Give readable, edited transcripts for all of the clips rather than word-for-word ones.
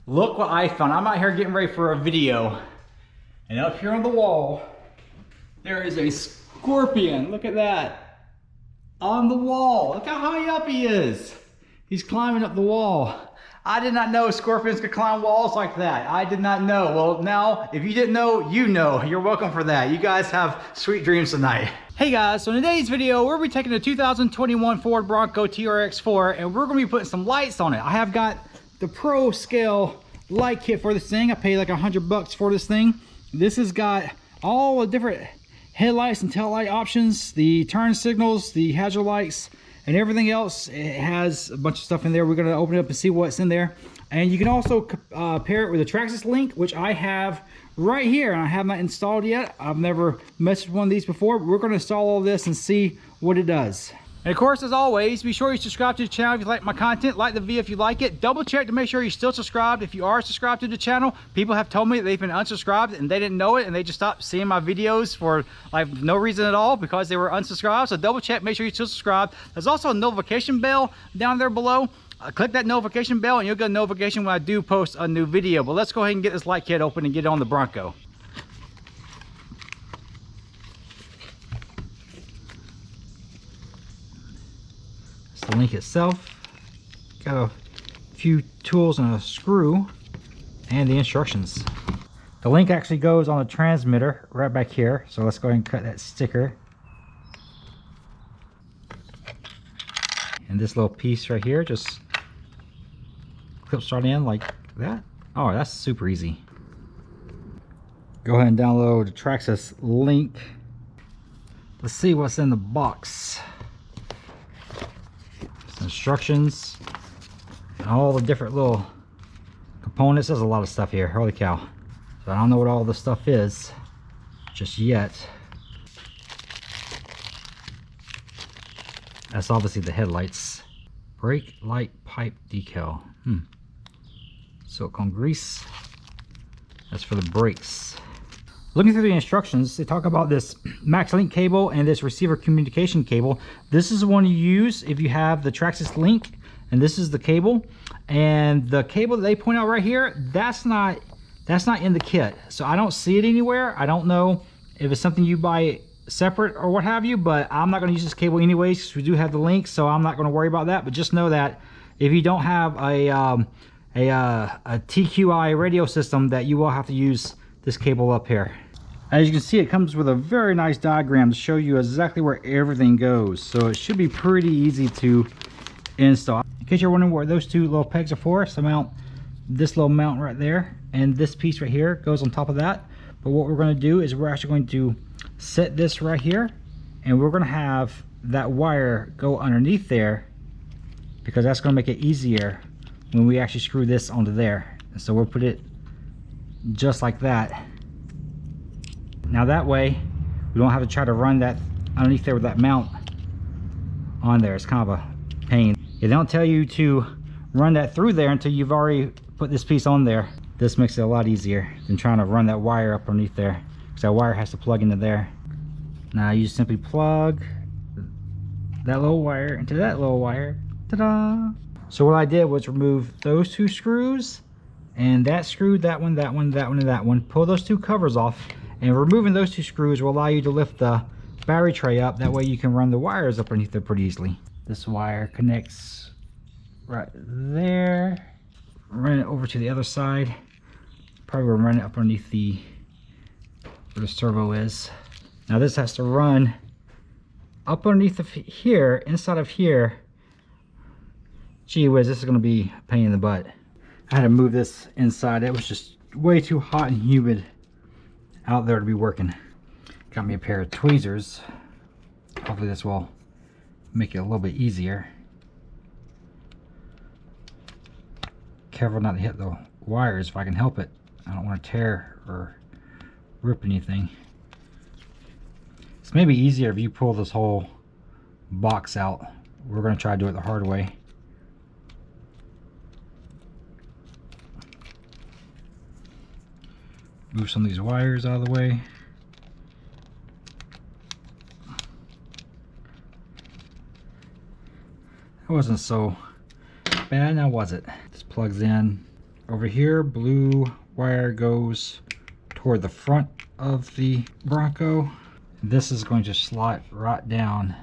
Look what I found. I'm out here getting ready for a video. And up here on the wall, there is a scorpion. Look at that. On the wall. Look how high up he is. He's climbing up the wall. I did not know scorpions could climb walls like that. I did not know. Well, now, if you didn't know, you know. You're welcome for that. You guys have sweet dreams tonight. Hey guys, so in today's video, we're going to be taking a 2021 Ford Bronco TRX4 and we're going to be putting some lights on it. I have got the Pro Scale light kit for this thing. I paid like $100 for this thing. This has got all the different headlights and tail light options, the turn signals, the hazard lights, and everything else. It has a bunch of stuff in there. We're going to open it up and see what's in there. And you can also pair it with a Traxxas Link, which I have right here, and I have not installed yet. I've never messed with one of these before, but we're going to install all this and see what it does. And of course, as always, be sure you subscribe to the channel if you like my content. Like the video if you like it. Double check to make sure you're still subscribed. If you are subscribed to the channel, people have told me that they've been unsubscribed and they didn't know it, and they just stopped seeing my videos for like no reason at all because they were unsubscribed. So double check, make sure you're still subscribed. There's also a notification bell down there below. Click that notification bell and you'll get a notification when I do post a new video. But let's go ahead and get this light kit open and get it on the Bronco. The Link itself, got a few tools and a screw, and the instructions. The Link actually goes on the transmitter right back here, so let's go ahead and cut that sticker. And this little piece right here just clips right in like that. Oh, that's super easy. Go ahead and download the Traxxas Link. Let's see what's in the box. Instructions and all the different little components. There's a lot of stuff here, holy cow. So I don't know what all this stuff is just yet. That's obviously the headlights. Brake light pipe decal. Silicone grease. That's for the brakes. Looking through the instructions, they talk about this max link cable and this receiver communication cable. This is the one you use if you have the Traxxas Link, and this is the cable. And the cable that they point out right here, that's not in the kit. So I don't see it anywhere. I don't know if it's something you buy separate or what have you, but I'm not going to use this cable anyways because we do have the Link, so I'm not going to worry about that. But just know that if you don't have a TQI radio system, that you will have to use this cable up here. As you can see, it comes with a very nice diagram to show you exactly where everything goes, so it should be pretty easy to install. In case you're wondering what those two little pegs are for, so mount this little mount right there, and this piece right here goes on top of that. But what we're going to do is we're actually going to set this right here, and we're going to have that wire go underneath there, because that's going to make it easier when we actually screw this onto there. And so we'll put it just like that. Now that way we don't have to try to run that underneath there with that mount on there. It's kind of a pain. They don't tell you to run that through there until you've already put this piece on there. This makes it a lot easier than trying to run that wire up underneath there, because that wire has to plug into there. Now you just simply plug that little wire into that little wire. Ta-da! So what I did was remove those two screws and that screw, that one, that one, that one, and that one. Pull those two covers off, and removing those two screws will allow you to lift the battery tray up. That way you can run the wires up underneath there pretty easily. This wire connects right there. Run it over to the other side. Probably will run it up underneath the where the servo is. Now this has to run up underneath of here, inside of here. Gee whiz, this is going to be a pain in the butt. I had to move this inside. It was just way too hot and humid out there to be working. Got me a pair of tweezers. Hopefully this will make it a little bit easier. Careful not to hit the wires if I can help it. I don't want to tear or rip anything. It's maybe easier if you pull this whole box out. We're going to try to do it the hard way. Move some of these wires out of the way. It wasn't so bad, now was it? This plugs in over here. Blue wire goes toward the front of the Bronco. This is going to slot right down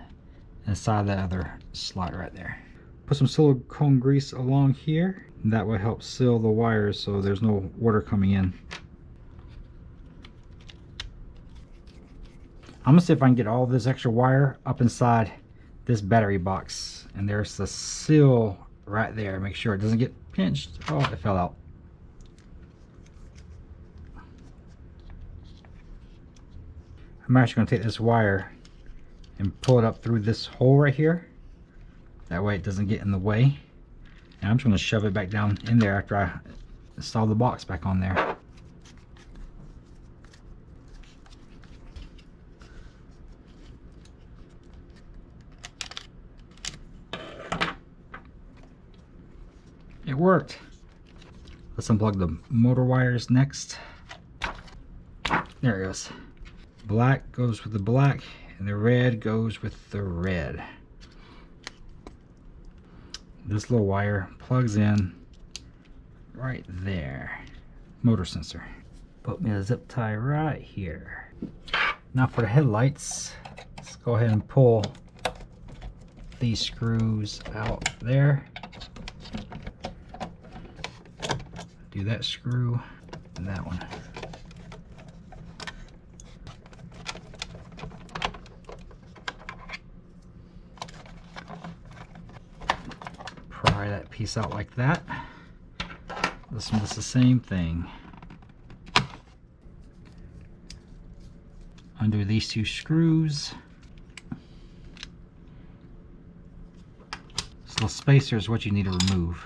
inside that other slot right there. Put some silicone grease along here. That will help seal the wires so there's no water coming in. I'm gonna see if I can get all this extra wire up inside this battery box. And there's the seal right there. Make sure it doesn't get pinched. Oh, it fell out. I'm actually going to take this wire and pull it up through this hole right here. That way it doesn't get in the way. And I'm just going to shove it back down in there after I install the box back on there. It worked. Let's unplug the motor wires next. There it goes. Black goes with the black and the red goes with the red. This little wire plugs in right there. Motor sensor. Put me a zip tie right here. Now for the headlights, let's go ahead and pull these screws out there. Do that screw and that one. Pry that piece out like that. This one does the same thing. Undo these two screws. This little spacer is what you need to remove.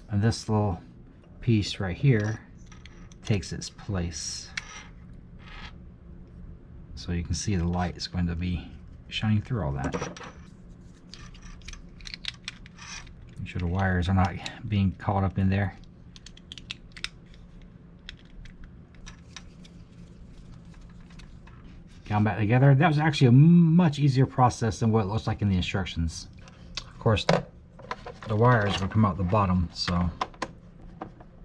And this little piece right here takes its place. So you can see the light is going to be shining through all that. Make sure the wires are not being caught up in there. Got them back together. That was actually a much easier process than what it looks like in the instructions. Of course, the wires will come out the bottom, so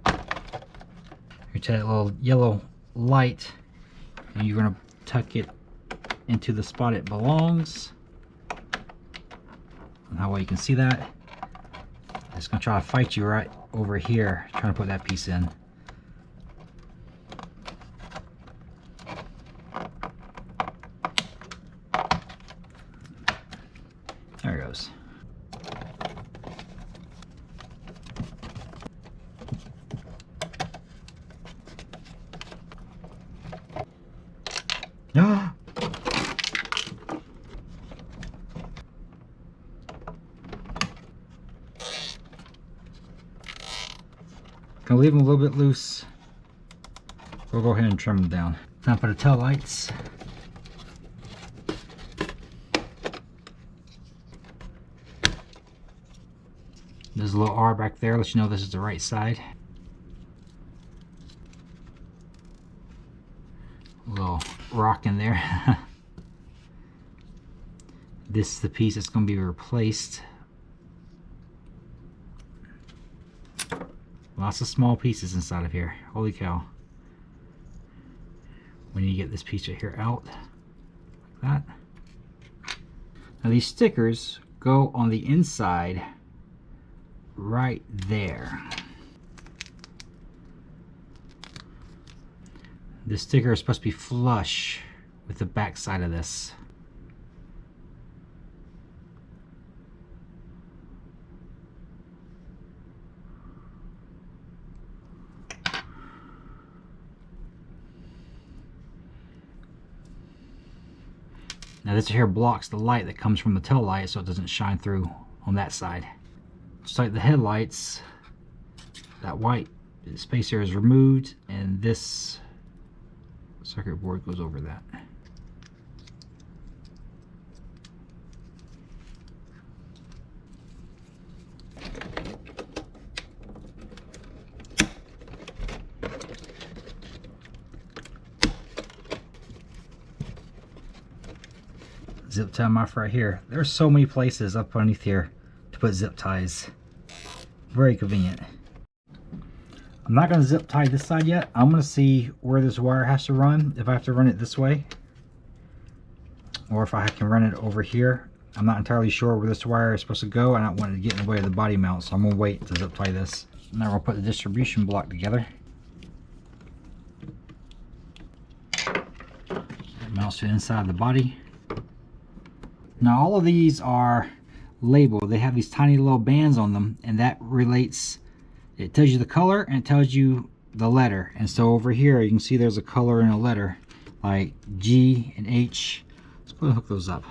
you take that little yellow light and you're going to tuck it into the spot it belongs. And that way you can see that. It's going to try to fight you right over here trying to put that piece in. There it goes. Ah! Gonna leave them a little bit loose. We'll go ahead and trim them down. Time for the tail lights. There's a little R back there, let you know this is the right side. A little rock in there. This is the piece that's going to be replaced. Lots of small pieces inside of here. Holy cow. We need to get this piece right here out. Like that. Now these stickers go on the inside right there. This sticker is supposed to be flush with the back side of this. Now this here blocks the light that comes from the tail light so it doesn't shine through on that side. Just like the headlights, that white spacer is removed and this circuit board goes over that. Zip tie them off right here. There's so many places up underneath here to put zip ties. Very convenient. I'm not going to zip tie this side yet. I'm going to see where this wire has to run, if I have to run it this way, or if I can run it over here. I'm not entirely sure where this wire is supposed to go. I don't want it to get in the way of the body mount, so I'm going to wait to zip tie this. Now we'll put the distribution block together. It mounts to the inside of the body. Now all of these are labeled. They have these tiny little bands on them, and that relates, it tells you the color and it tells you the letter. And so over here you can see there's a color and a letter, like G and H. Let's go hook those up.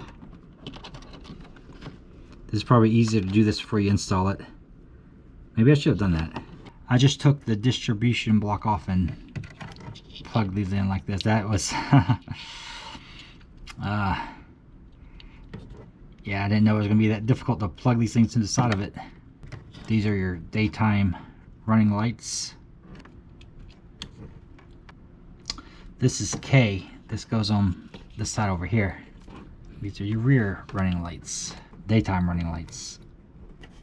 This is probably easier to do this before you install it. Maybe I should have done that. I just took the distribution block off and plugged these in like this. That was yeah, I didn't know it was going to be that difficult to plug these things into the side of it. These are your daytime running lights. This is K. This goes on this side over here. These are your rear running lights, daytime running lights.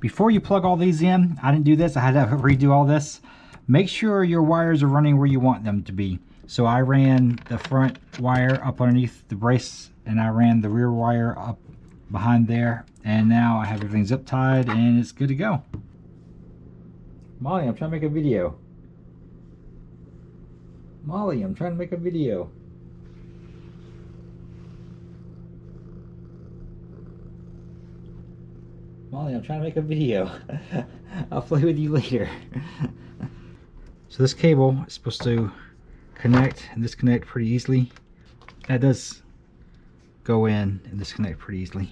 Before you plug all these in, I didn't do this. I had to redo all this. Make sure your wires are running where you want them to be. So I ran the front wire up underneath the brace, and I ran the rear wire up behind there, and now I have everything zip tied and it's good to go. Molly, I'm trying to make a video. Molly, I'm trying to make a video. Molly, I'm trying to make a video. I'll play with you later. So this cable is supposed to connect and disconnect pretty easily. That does go in and disconnect pretty easily.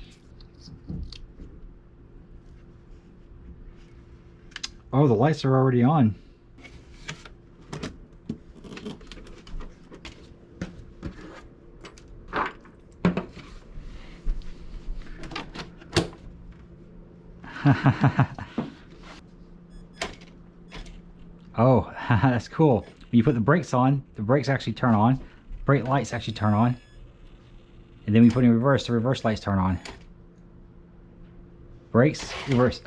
Oh, the lights are already on. Oh, that's cool. When you put the brakes on, the brakes actually turn on. Brake lights actually turn on. And then we put in reverse, the reverse lights turn on. Brakes, reverse.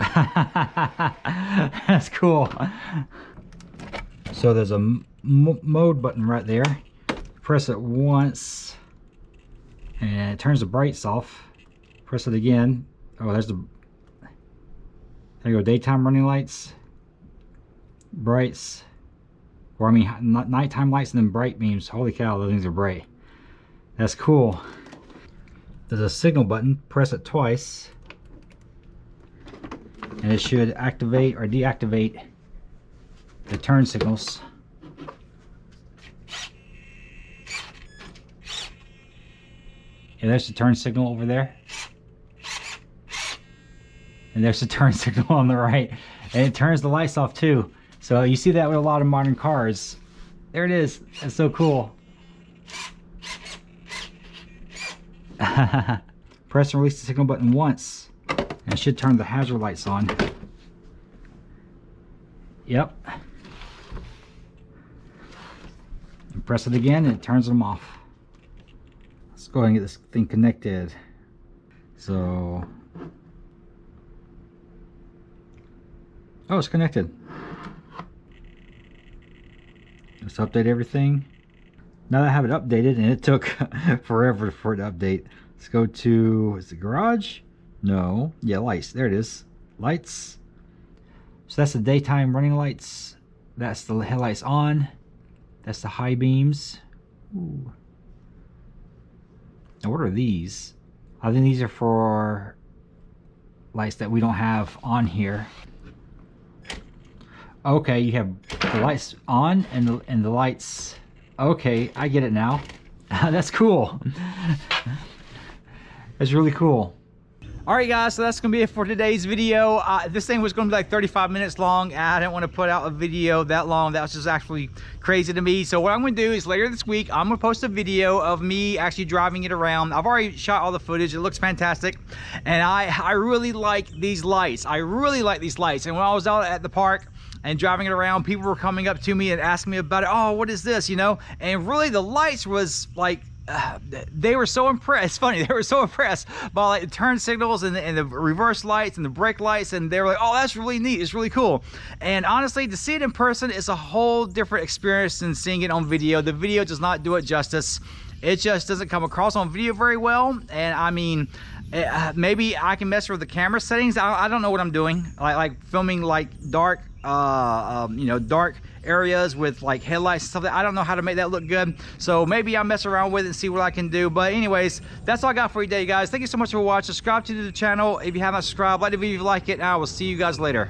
That's cool. So there's a mode button right there. Press it once and it turns the brights off. Press it again. Oh, there's the, there you go, daytime running lights, brights, or I mean nighttime lights, and then bright beams. Holy cow, those things are bright. That's cool. There's a signal button. Press it twice and it should activate or deactivate the turn signals. And there's the turn signal over there. And there's the turn signal on the right. And it turns the lights off too. So you see that with a lot of modern cars. There it is. That's so cool. Press and release the signal button once and it should turn the hazard lights on. Yep. And press it again and it turns them off. Let's go ahead and get this thing connected. So, oh, it's connected. Let's update everything. Now that I have it updated, and it took forever for it to update. Let's go to, is it garage? No. Yeah, lights. There it is. Lights. So that's the daytime running lights. That's the headlights on. That's the high beams. Ooh. Now what are these? I think these are for lights that we don't have on here. Okay, you have the lights on and the lights. Okay, I get it now. That's cool. That's really cool. Alright guys, so that's going to be it for today's video. This thing was going to be like 35 minutes long. I didn't want to put out a video that long. That was just actually crazy to me. So what I'm going to do is later this week, I'm going to post a video of me actually driving it around. I've already shot all the footage. It looks fantastic. And I really like these lights. I really like these lights. And when I was out at the park and driving it around, people were coming up to me and asking me about it. Oh, what is this, you know? And really the lights was like they were so impressed. It's funny, they were so impressed by like the turn signals and the reverse lights and the brake lights, and they were like, oh, that's really neat, it's really cool. And honestly, to see it in person is a whole different experience than seeing it on video. The video does not do it justice. It just doesn't come across on video very well. And I mean, maybe I can mess with the camera settings. I don't know what I'm doing, like filming like dark you know, dark areas with like headlights and stuff. I don't know how to make that look good, so maybe I'll mess around with it and see what I can do. But anyways, that's all I got for you today, guys. Thank you so much for watching. Subscribe to the channel if you haven't subscribed. Like the video if you like it, and I will see you guys later.